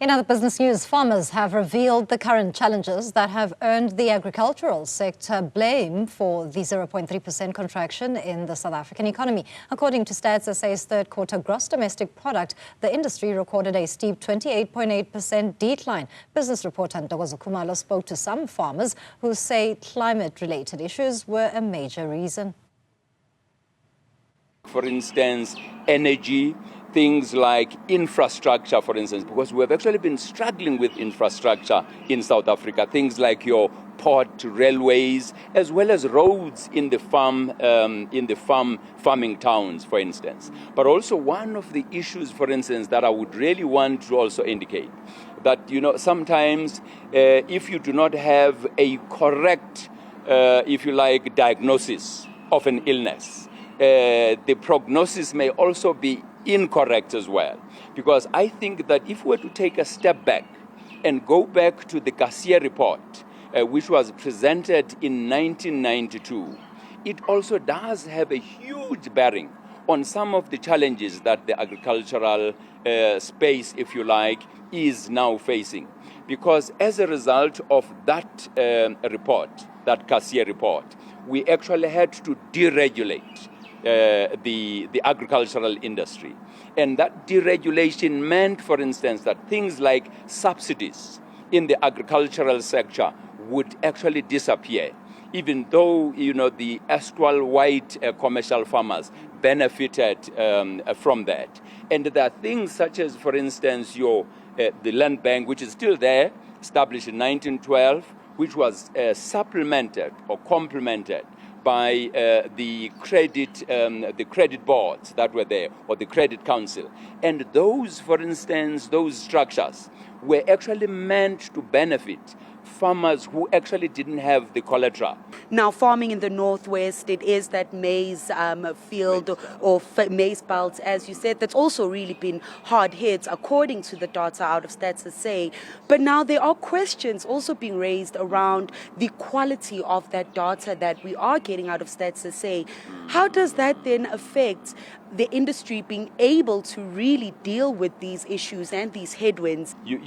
In other business news, farmers have revealed the current challenges that have earned the agricultural sector blame for the 0.3% contraction in the South African economy. According to Stats SA's third quarter gross domestic product, the industry recorded a steep 28.8% decline. Business reporter Ntokozo Khumalo spoke to some farmers who say climate-related issues were a major reason. For instance, energy, things like infrastructure, for instance, because we have actually been struggling with infrastructure in South Africa, things like your port, railways, as well as roads in the farming towns, for instance. But also one of the issues, for instance, that I would really want to also indicate, that, sometimes if you do not have a correct, diagnosis of an illness, the prognosis may also be incorrect as well. Because I think that if we were to take a step back and go back to the Garcia report, which was presented in 1992, it also does have a huge bearing on some of the challenges that the agricultural space, if you like, is now facing. Because as a result of that report, that Garcia report, we actually had to deregulate the agricultural industry. And that deregulation meant, for instance, that things like subsidies in the agricultural sector would actually disappear, even though, the erstwhile white commercial farmers benefited from that. And there are things such as, for instance, the land bank, which is still there, established in 1912, which was supplemented or complemented by the credit boards that were there, or the credit council. And those, for instance, those structures were actually meant to benefit farmers who actually didn't have the collateral. Now, farming in the northwest, it is that maize field or maize belt, as you said, that's also really been hard hit according to the data out of Stats SA. But now there are questions also being raised around the quality of that data that we are getting out of Stats SA. How does that then affect the industry being able to really deal with these issues and these headwinds? You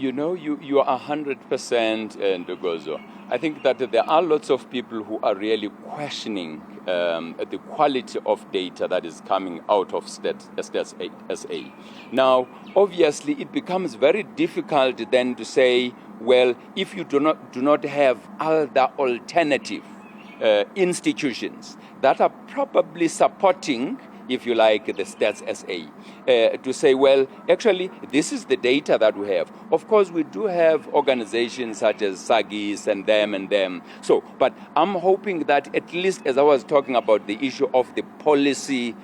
are 100%, Ntokozo. I think that there are lots of people who are really questioning the quality of data that is coming out of Stats SA. Now, obviously, it becomes very difficult then to say, well, if you do not have other alternative institutions that are probably supporting, if you like, the Stats SA, to say, well, actually, this is the data that we have. Of course, we do have organizations such as SAGIS and them. So, but I'm hoping that at least, as I was talking about the issue of the policy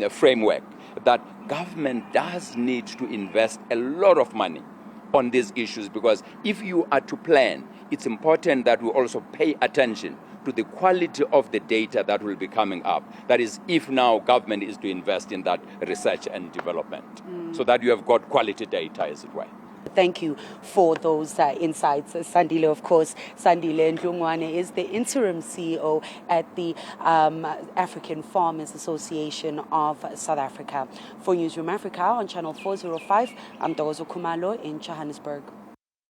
framework, that government does need to invest a lot of money on these issues, because if you are to plan, it's important that we also pay attention to the quality of the data that will be coming up. That is, if now government is to invest in that research and development, so that you have got quality data, as it were. Thank you for those insights. Sandile, of course, Sandile Ndlungwane is the interim CEO at the African Farmers Association of South Africa. For Newzroom Afrika on Channel 405, I'm Ntokozo Khumalo in Johannesburg.